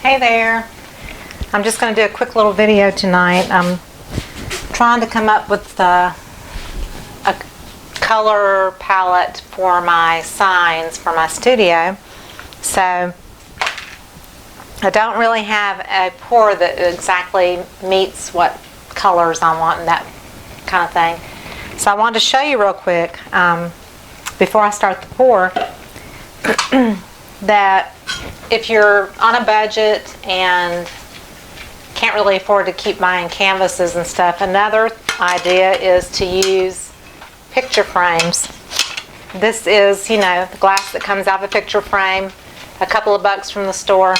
Hey there. I'm just going to do a quick little video tonight. I'm trying to come up with a color palette for my signs for my studio. So I don't really have a pour that exactly meets what colors I want and that kind of thing. So I wanted to show you real quick before I start the pour that if you're on a budget and can't really afford to keep buying canvases and stuff, another idea is to use picture frames. This is, you know, the glass that comes out of a picture frame, a couple of bucks from the store.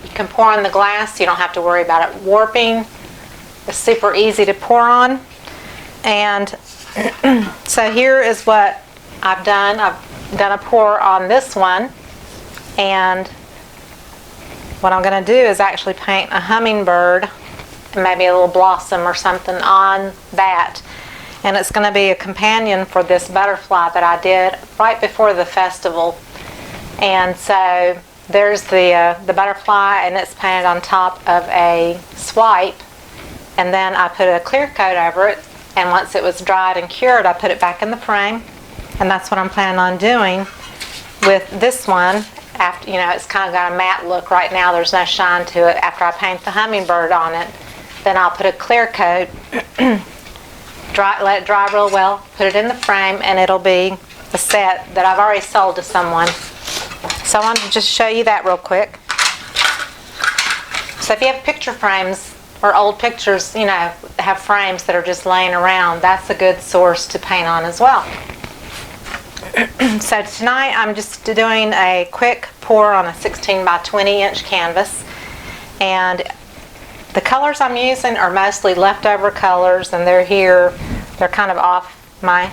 You can pour on the glass, you don't have to worry about it warping. It's super easy to pour on. And so here is what I've done. I've done a pour on this one, and what I'm going to do is actually paint a hummingbird, maybe a little blossom or something on that, and it's going to be a companion for this butterfly that I did right before the festival. And so there's the butterfly, and it's painted on top of a swipe, and then I put a clear coat over it, and once it was dried and cured I put it back in the frame. And that's what I'm planning on doing with this one. After, you know, it's kind of got a matte look right now, there's no shine to it. After I paint the hummingbird on it, then I'll put a clear coat, let it dry real well, put it in the frame, and it'll be a set that I've already sold to someone. So I wanted to just show you that real quick. So if you have picture frames or old pictures, you know, have frames that are just laying around, that's a good source to paint on as well. So tonight I'm just doing a quick pour on a 16 by 20 inch canvas, and the colors I'm using are mostly leftover colors, and they're here, they're kind of off. My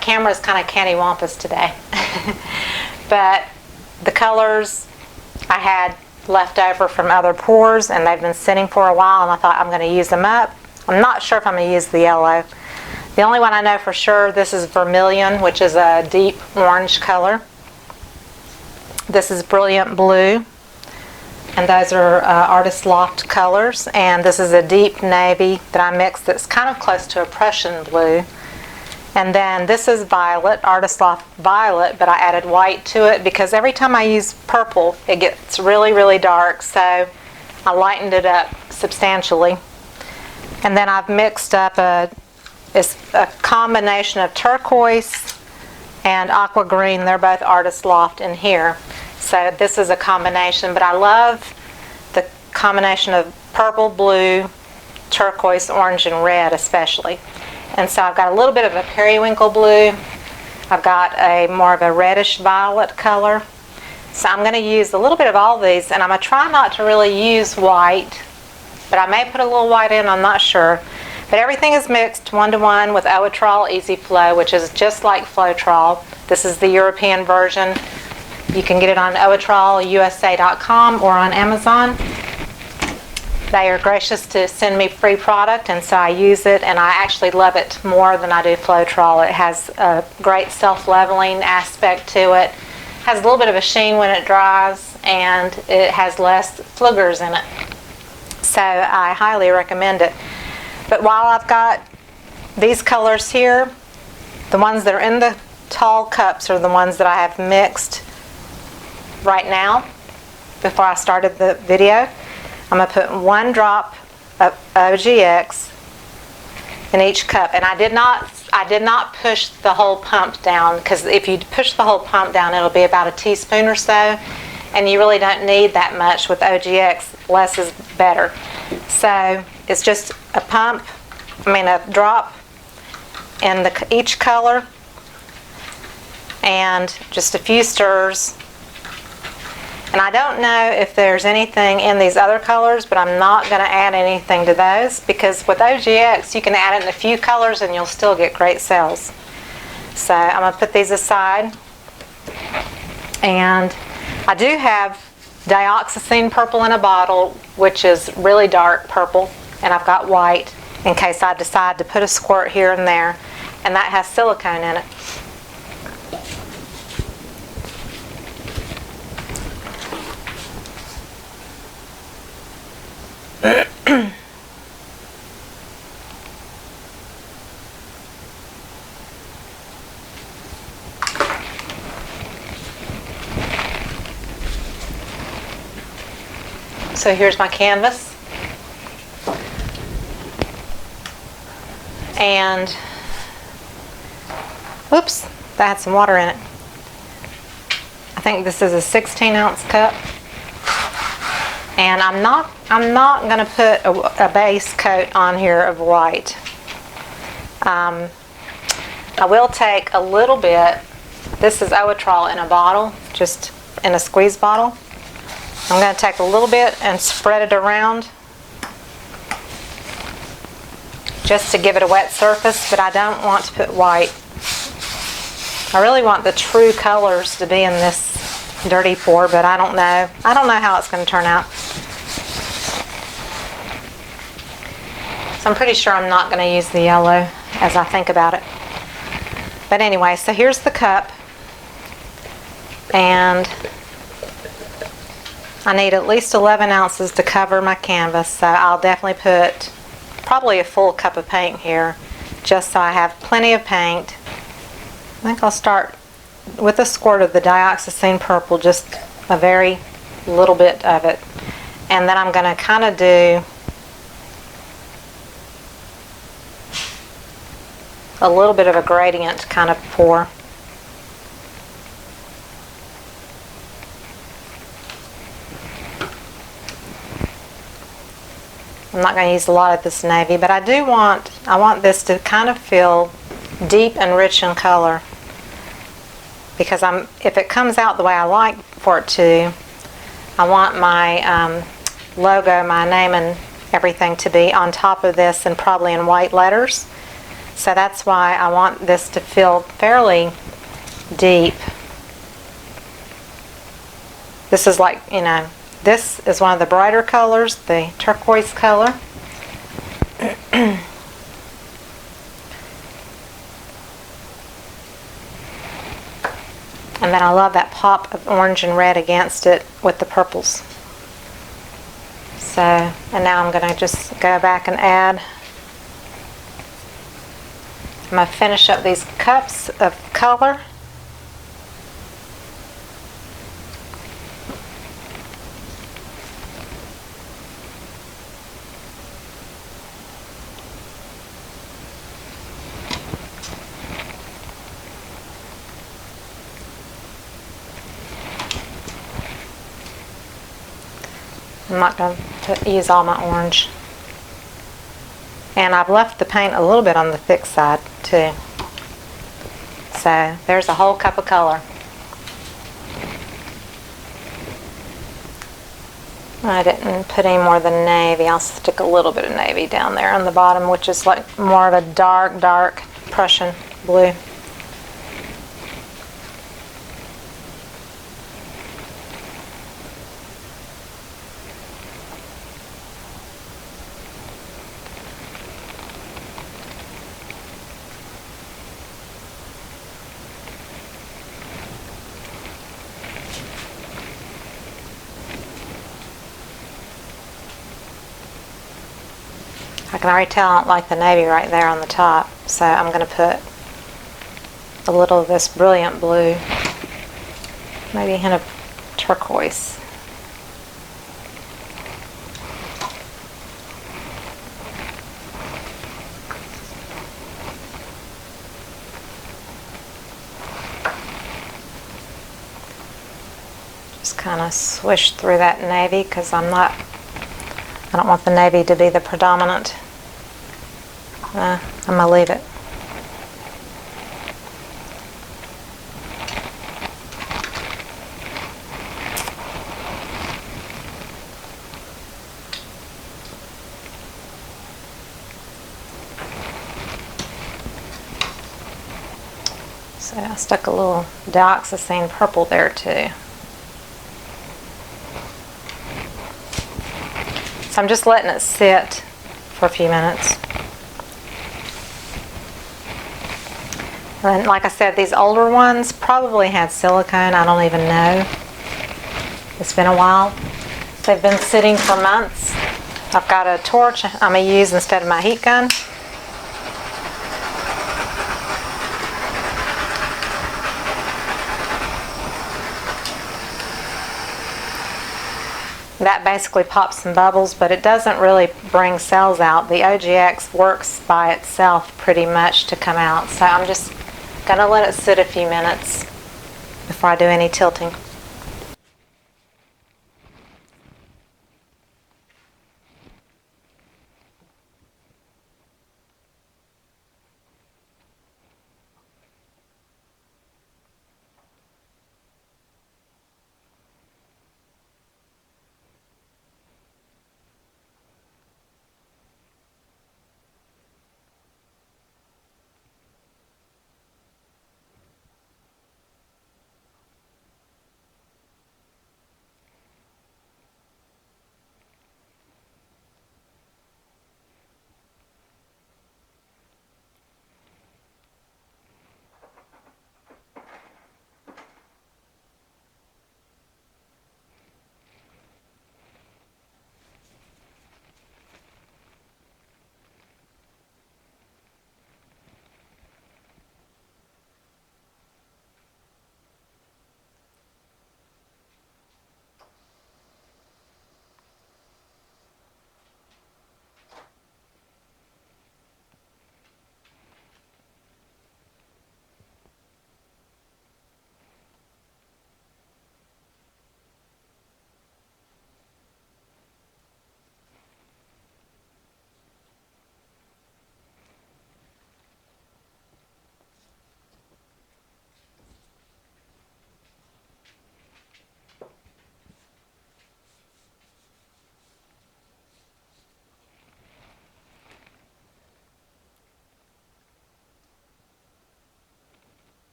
camera is kind of cattywampus today. But the colors I had left over from other pours, and they've been sitting for a while, and I thought I'm going to use them up. I'm not sure if I'm going to use the yellow. The only one I know for sure, this is vermilion, which is a deep orange color. This is brilliant blue, and those are Artist Loft colors. And this is a deep navy that I mixed that's kind of close to a Prussian blue. And then this is violet, Artist Loft violet, but I added white to it because every time I use purple it gets really, really dark, so I lightened it up substantially. And then I've mixed up it's a combination of turquoise and aqua green. They're both Artist Loft in here. So this is a combination, but I love the combination of purple, blue, turquoise, orange, and red especially. And so I've got a little bit of a periwinkle blue. I've got a more of a reddish violet color. So I'm going to use a little bit of all these, and I'm going to try not to really use white, but I may put a little white in, I'm not sure. But everything is mixed 1-to-1 with Owatrol Easy Flow, which is just like Floetrol. This is the European version. You can get it on owatrolusa.com or on Amazon. They are gracious to send me free product, and so I use it, and I actually love it more than I do Floetrol. It has a great self-leveling aspect to it. It has a little bit of a sheen when it dries, and it has less flugers in it. So I highly recommend it. But while I've got these colors here, the ones that are in the tall cups are the ones that I have mixed right now before I started the video. I'm going to put 1 drop of OGX in each cup, and I did not push the whole pump down, because if you push the whole pump down it'll be about a teaspoon or so, and you really don't need that much with OGX. Less is better. So it's just a drop in each color, and just a few stirs. And I don't know if there's anything in these other colors, but I'm not going to add anything to those, because with OGX you can add it in a few colors and you'll still get great sales. So I'm going to put these aside. And I do have dioxazine purple in a bottle, which is really dark purple, and I've got white in case I decide to put a squirt here and there, and that has silicone in it. So here's my canvas. And, whoops, that had some water in it. I think this is a 16-ounce cup. And I'm not going to put a base coat on here of white. I will take a little bit. This is Owatrol in a bottle, just in a squeeze bottle. I'm going to take a little bit and spread it around just to give it a wet surface, but I don't want to put white. I really want the true colors to be in this dirty pour, but I don't know. I don't know how it's going to turn out. So I'm pretty sure I'm not going to use the yellow as I think about it. But anyway, so here's the cup. And I need at least 11 ounces to cover my canvas, so I'll definitely put probably a full cup of paint here, just so I have plenty of paint. I think I'll start with a squirt of the dioxazine purple, just a very little bit of it. And then I'm going to kind of do a little bit of a gradient kind of pour. I'm not going to use a lot of this navy, but I want this to kind of feel deep and rich in color, because if it comes out the way I like for it to, I want my logo, my name and everything to be on top of this and probably in white letters. So that's why I want this to feel fairly deep. This is like, you know, this is one of the brighter colors, the turquoise color. And then I love that pop of orange and red against it with the purples. So, and now I'm going to just go back and add. I'm going to finish up these cups of color. I'm not going to use all my orange. And I've left the paint a little bit on the thick side too. So there's a whole cup of color. I didn't put any more than navy. I'll stick a little bit of navy down there on the bottom, which is like more of a dark Prussian blue. I can already tell I don't like the navy right there on the top, so I'm going to put a little of this brilliant blue, maybe a hint of turquoise. Just kind of swish through that navy, because I don't want the navy to be the predominant. I'm going to leave it. So I stuck a little dioxazine purple there too. So I'm just letting it sit for a few minutes. And like I said, these older ones probably had silicone. I don't even know. It's been a while. They've been sitting for months. I've got a torch I'm going to use instead of my heat gun. that basically pops some bubbles, but it doesn't really bring cells out. The OGX works by itself pretty much to come out. So I'm just going to let it sit a few minutes before I do any tilting.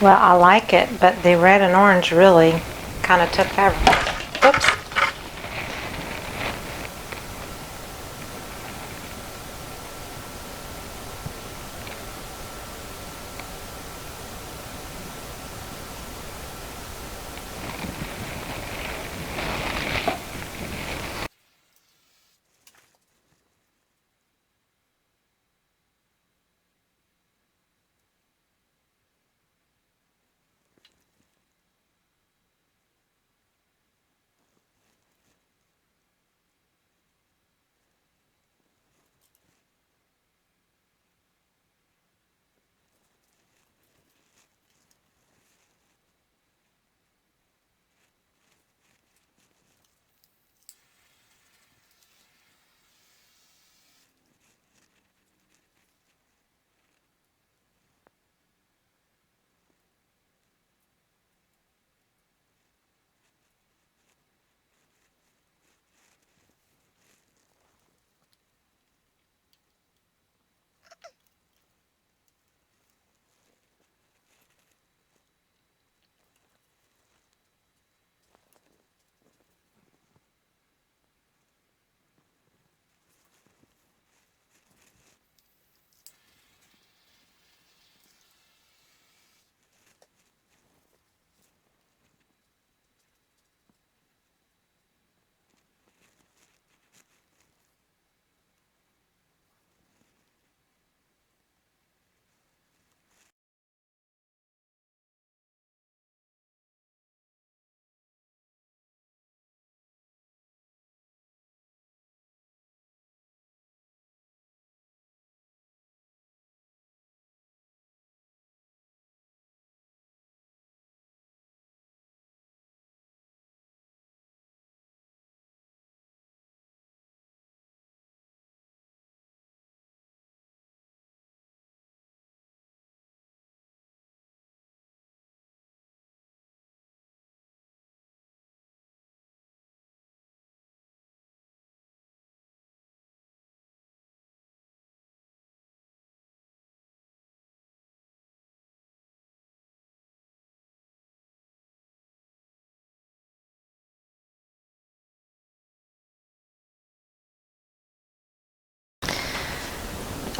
Well, I like it, but the red and orange really kind of took over. Whoops.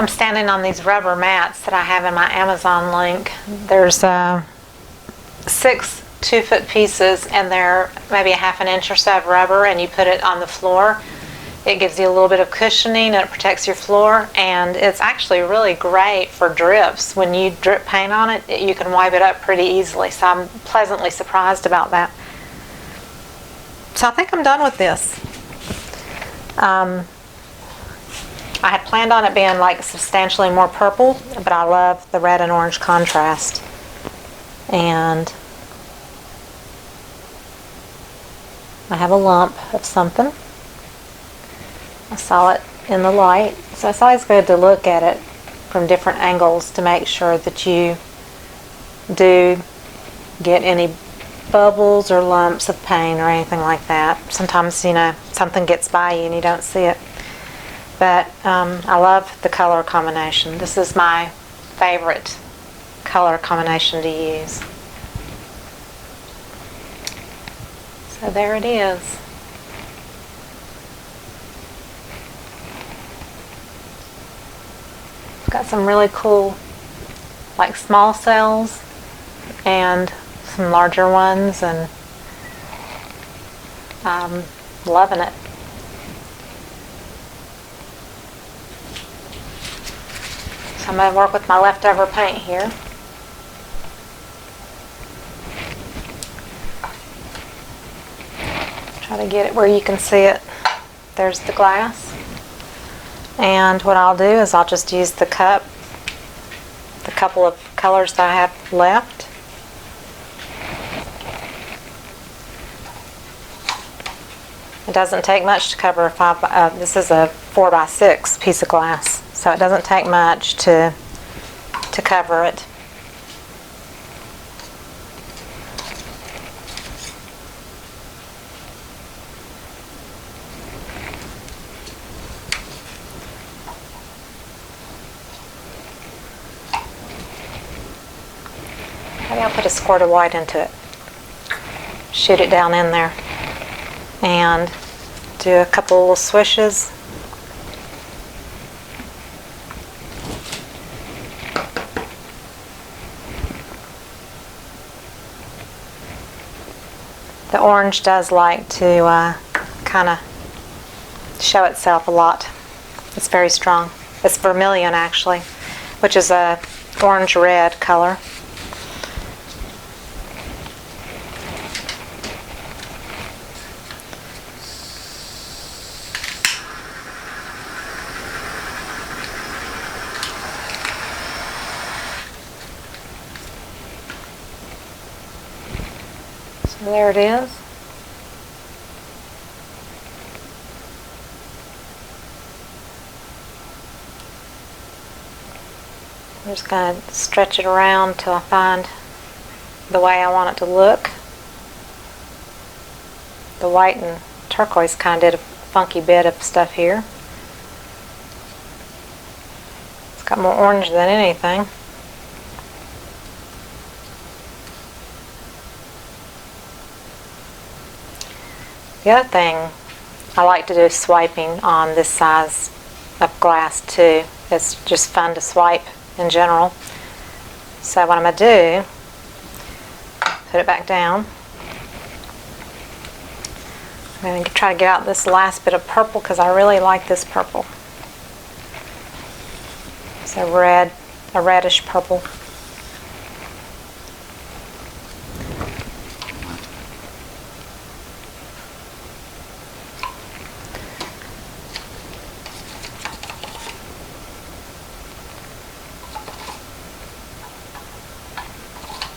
I'm standing on these rubber mats that I have in my Amazon link. There's 6 2-foot pieces, and they're maybe a half an inch or so of rubber, and you put it on the floor. It gives you a little bit of cushioning, and it protects your floor, and it's actually really great for drips. When you drip paint on it, you can wipe it up pretty easily, so I'm pleasantly surprised about that. So I think I'm done with this. I had planned on it being like substantially more purple, but I love the red and orange contrast. And I have a lump of something. I saw it in the light, so it's always good to look at it from different angles to make sure that you do get any bubbles or lumps of paint or anything like that. Sometimes, you know, something gets by you and you don't see it. But I love the color combination. This is my favorite color combination to use. So there it is. It's got some really cool, like, small cells and some larger ones, and I'm loving it. So I'm going to work with my leftover paint here. Try to get it where you can see it. There's the glass. And what I'll do is I'll just use the cup, the couple of colors that I have left. It doesn't take much to cover a this is a 4x6 piece of glass, so it doesn't take much to cover it. Maybe I'll put a squirt of white into it. Shoot it down in there. And do a couple little swishes. The orange does like to kind of show itself a lot. It's very strong. It's vermilion, actually, which is a orange-red color. There it is. I'm just going to stretch it around till I find the way I want it to look. The white and turquoise kind of did a funky bit of stuff here. It's got more orange than anything. The other thing I like to do is swiping on this size of glass too. It's just fun to swipe in general. So what I'm going to do, put it back down. I'm going to try to get out this last bit of purple because I really like this purple. It's a reddish purple.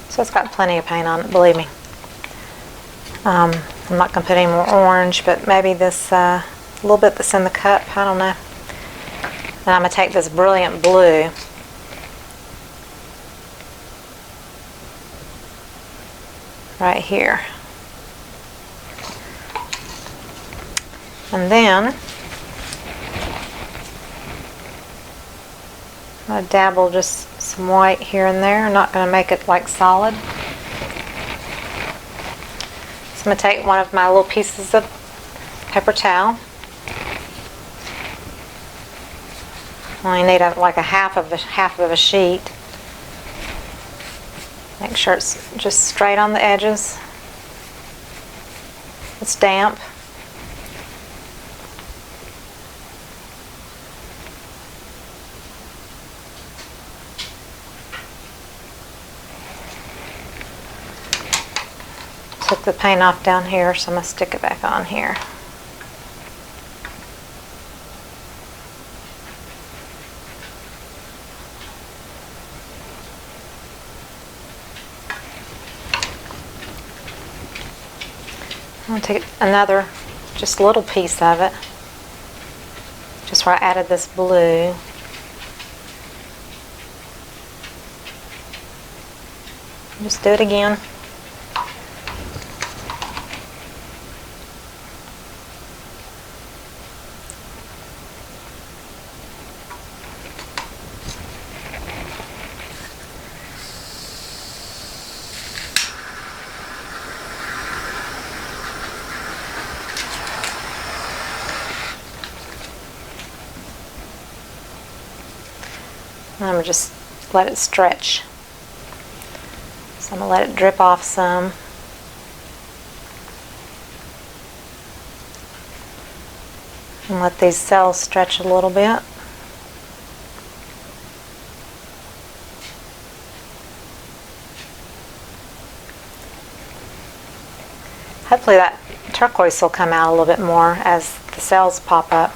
So it's got plenty of paint on it, believe me. I'm not going to put any more orange, but maybe this little bit that's in the cup, I don't know. And I'm going to take this brilliant blue right here. And then I'm going to dabble just some white here and there. I'm not going to make it like solid. So I'm going to take one of my little pieces of paper towel. Only need like a half of a sheet. Make sure it's just straight on the edges. It's damp. Took the paint off down here, so I'm going to stick it back on here. I'm going to take another, just a little piece of it, just where I added this blue. Just do it again. I'm going to just let it stretch. So I'm going to let it drip off some. And let these cells stretch a little bit. Hopefully that turquoise will come out a little bit more as the cells pop up.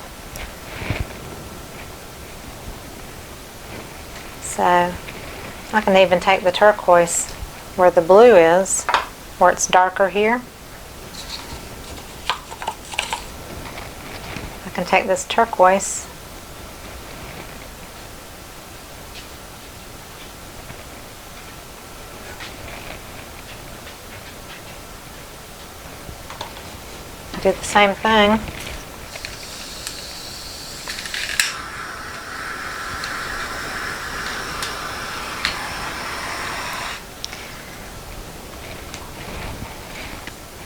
So I can even take the turquoise where the blue is, where it's darker here. I can take this turquoise do the same thing.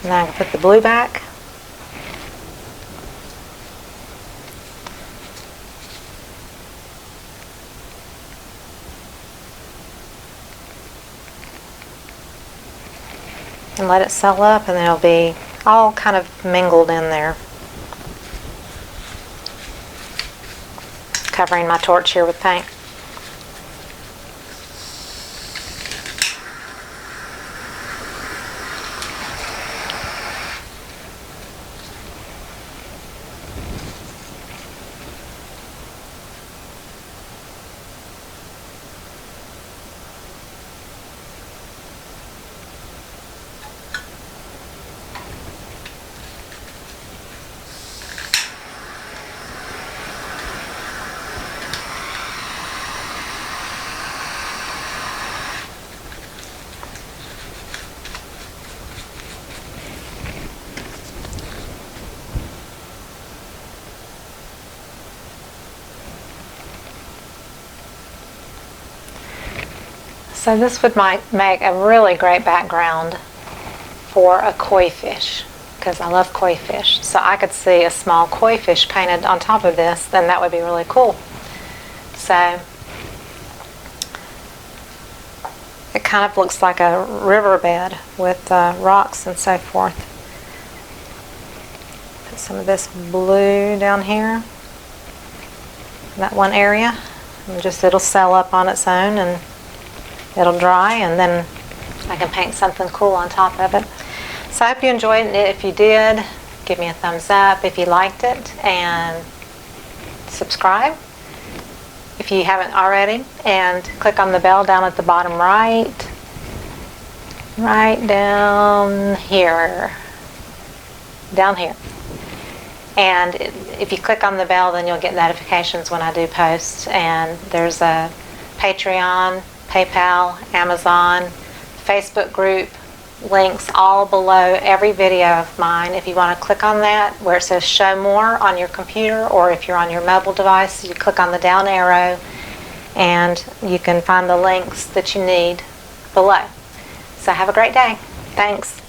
Now I can put the blue back. And let it settle up, and it'll be all kind of mingled in there. Covering my torch here with paint. So this would make a really great background for a koi fish, because I love koi fish. So I could see a small koi fish painted on top of this, then that would be really cool. So it kind of looks like a riverbed with rocks and so forth. Put some of this blue down here, that one area, and just it'll settle up on its own and it'll dry, and then I can paint something cool on top of it. So I hope you enjoyed it. If you did, give me a thumbs up if you liked it, and subscribe if you haven't already, and click on the bell down at the bottom right down here, and if you click on the bell, then you'll get notifications when I do post. And there's a Patreon, PayPal, Amazon, Facebook group, links all below every video of mine. If you want to click on that where it says show more on your computer, or if you're on your mobile device, you click on the down arrow and you can find the links that you need below. So have a great day. Thanks.